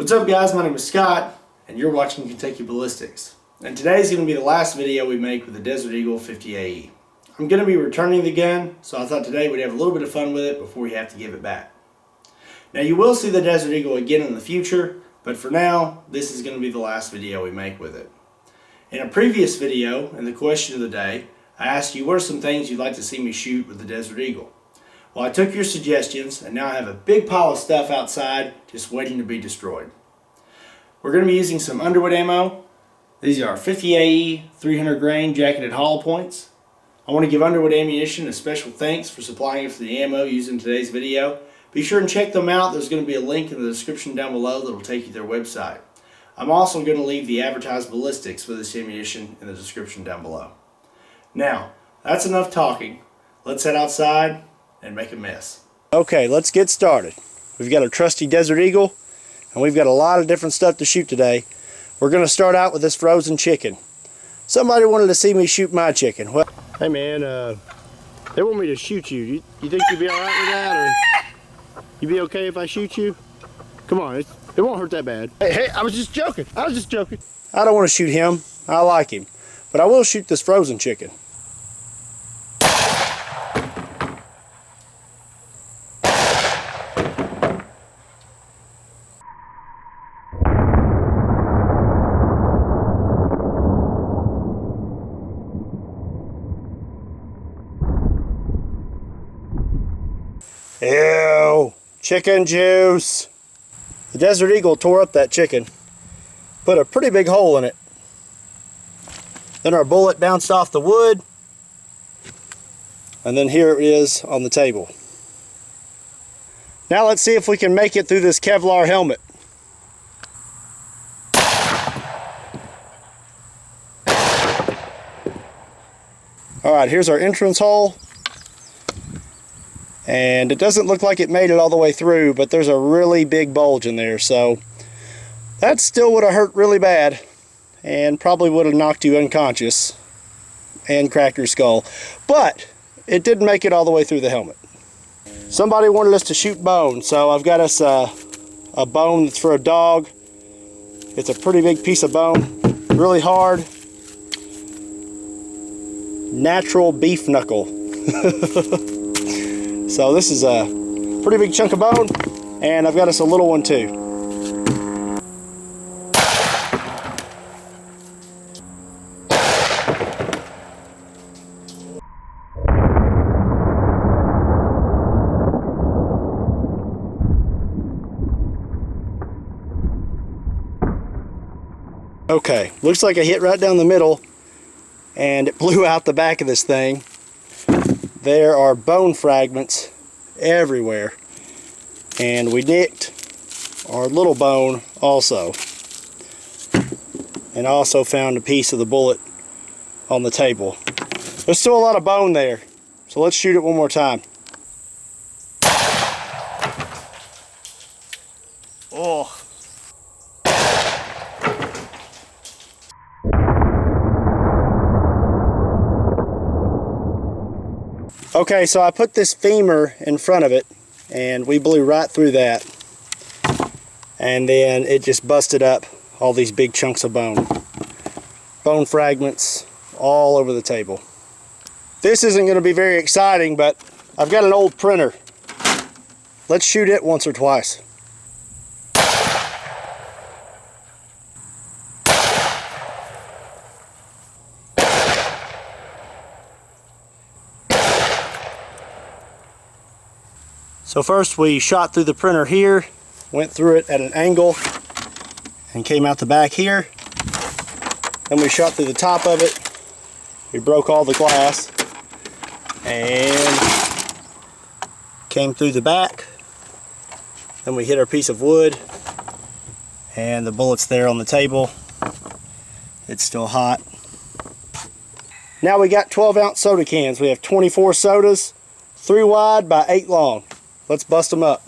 What's up guys, my name is Scott and you're watching Kentucky Ballistics. And today's going to be the last video we make with the Desert Eagle 50 AE. I'm going to be returning the gun, so I thought today we'd have a little bit of fun with it before we have to give it back. Now you will see the Desert Eagle again in the future, but for now this is going to be the last video we make with it. In a previous video, in the question of the day, I asked you what are some things you'd like to see me shoot with the Desert Eagle. Well, I took your suggestions and now I have a big pile of stuff outside just waiting to be destroyed. We're going to be using some Underwood ammo. These are 50 AE 300 grain jacketed hollow points. I want to give Underwood Ammunition a special thanks for supplying us with the ammo used in today's video. Be sure and check them out. There's going to be a link in the description down below that will take you to their website. I'm also going to leave the advertised ballistics for this ammunition in the description down below. Now, that's enough talking. Let's head outside and make a mess. Okay, let's get started. We've got a trusty Desert Eagle and we've got a lot of different stuff to shoot today. We're going to start out with this frozen chicken. Somebody wanted to see me shoot my chicken. Well, hey man, they want me to shoot you. You think you'd be alright with that, or you be okay if I shoot you? Come on, it won't hurt that bad. Hey, I was just joking. I don't want to shoot him. I like him. But I will shoot this frozen chicken. Ew, chicken juice. The Desert Eagle tore up that chicken, put a pretty big hole in it. Then our bullet bounced off the wood, and then here it is on the table. Now let's see if we can make it through this Kevlar helmet. Alright, here's our entrance hole. And it doesn't look like it made it all the way through, but there's a really big bulge in there, so that still would have hurt really bad and probably would have knocked you unconscious and cracked your skull, but it didn't make it all the way through the helmet. Somebody wanted us to shoot bone, so I've got us a bone that's for a dog. It's a pretty big piece of bone, really hard, natural beef knuckle. So this is a pretty big chunk of bone, and I've got us a little one too. Okay, looks like I hit right down the middle and it blew out the back of this thing. There are bone fragments everywhere, and we nicked our little bone also, and also found a piece of the bullet on the table. There's still a lot of bone there, so let's shoot it one more time. Oh. Okay, so I put this femur in front of it and we blew right through that, and then it just busted up all these big chunks of bone. Bone fragments all over the table. This isn't going to be very exciting, but I've got an old printer. Let's shoot it once or twice. So first we shot through the printer here, went through it at an angle, and came out the back here. Then we shot through the top of it. We broke all the glass and came through the back. Then we hit our piece of wood, and the bullet's there on the table. It's still hot. Now we got 12-ounce soda cans. We have 24 sodas, 3 wide by 8 long. Let's bust them up.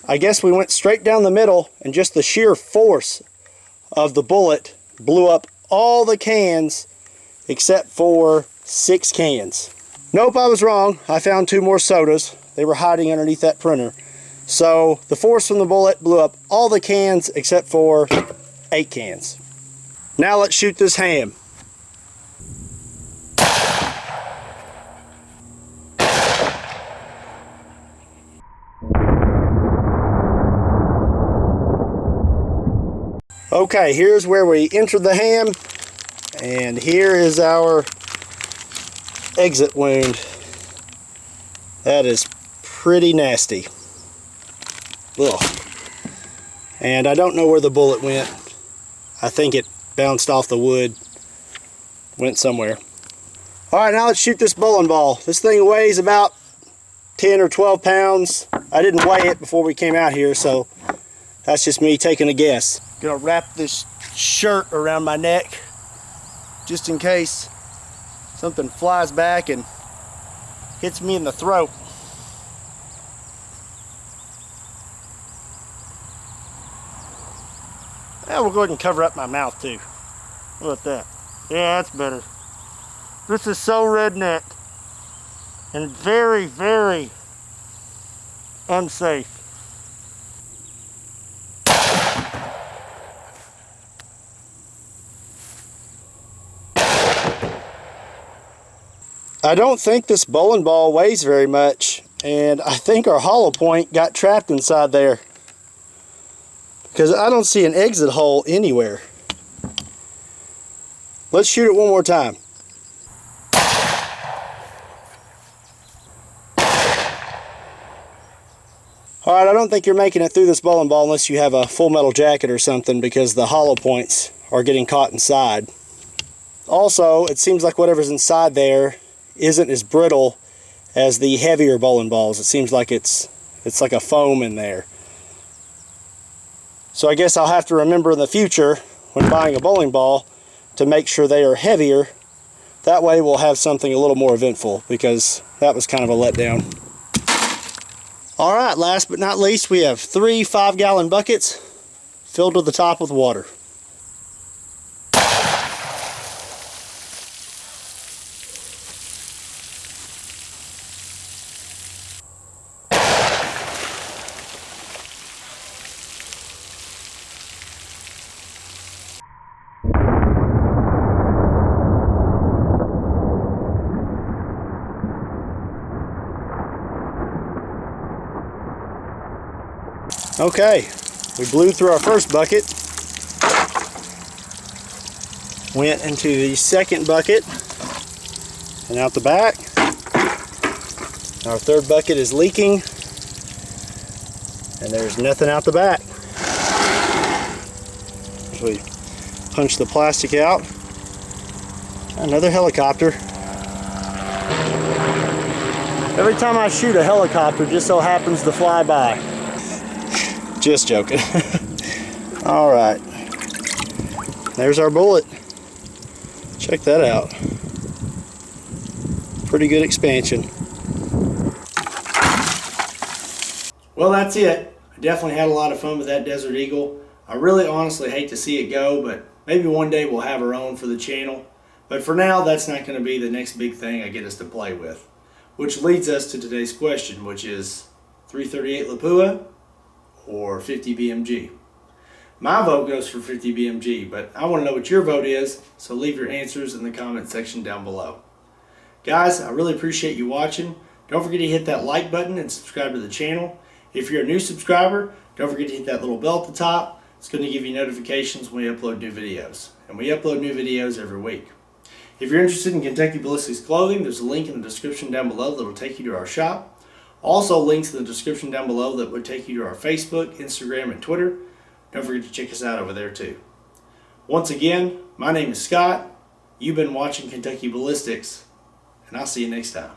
I guess we went straight down the middle, and just the sheer force of the bullet blew up all the cans except for 6 cans. Nope, I was wrong. I found 2 more sodas. They were hiding underneath that printer. So the force from the bullet blew up all the cans except for 8 cans. Now let's shoot this ham. Okay, here's where we entered the ham, and here is our exit wound. That is pretty nasty. Ugh. And I don't know where the bullet went. I think it bounced off the wood, went somewhere. Alright, now let's shoot this bowling ball. This thing weighs about 10 or 12 pounds. I didn't weigh it before we came out here, so that's just me taking a guess. Gonna wrap this shirt around my neck just in case something flies back and hits me in the throat. Now we'll go ahead and cover up my mouth too. How about that? Yeah, that's better. This is so redneck and very, very unsafe. I don't think this bowling ball weighs very much, and I think our hollow point got trapped inside there because I don't see an exit hole anywhere. Let's shoot it one more time. Alright, I don't think you're making it through this bowling ball unless you have a full metal jacket or something, because the hollow points are getting caught inside. Also, it seems like whatever's inside there isn't as brittle as the heavier bowling balls. It seems like it's like a foam in there. So I guess I'll have to remember in the future when buying a bowling ball to make sure they are heavier. That way we'll have something a little more eventful, because that was kind of a letdown. Alright, last but not least, we have 3 5-gallon buckets filled to the top with water. Okay, we blew through our first bucket, went into the second bucket and out the back. Our third bucket is leaking and there's nothing out the back. As we punch the plastic out, another helicopter. Every time I shoot, a helicopter just so happens to fly by. Just joking. Alright. There's our bullet. Check that out. Pretty good expansion. Well, that's it. I definitely had a lot of fun with that Desert Eagle. I really honestly hate to see it go, but maybe one day we'll have our own for the channel. But for now, that's not going to be the next big thing I get us to play with. Which leads us to today's question, which is 338 Lapua or 50 BMG. My vote goes for 50 BMG, but I want to know what your vote is, so leave your answers in the comment section down below. Guys, I really appreciate you watching. Don't forget to hit that like button and subscribe to the channel. If you're a new subscriber, don't forget to hit that little bell at the top. It's going to give you notifications when we upload new videos. And we upload new videos every week. If you're interested in Kentucky Ballistics clothing, there's a link in the description down below that will take you to our shop. Also, links in the description down below that would take you to our Facebook, Instagram, and Twitter. Don't forget to check us out over there too. Once again, my name is Scott. You've been watching Kentucky Ballistics, and I'll see you next time.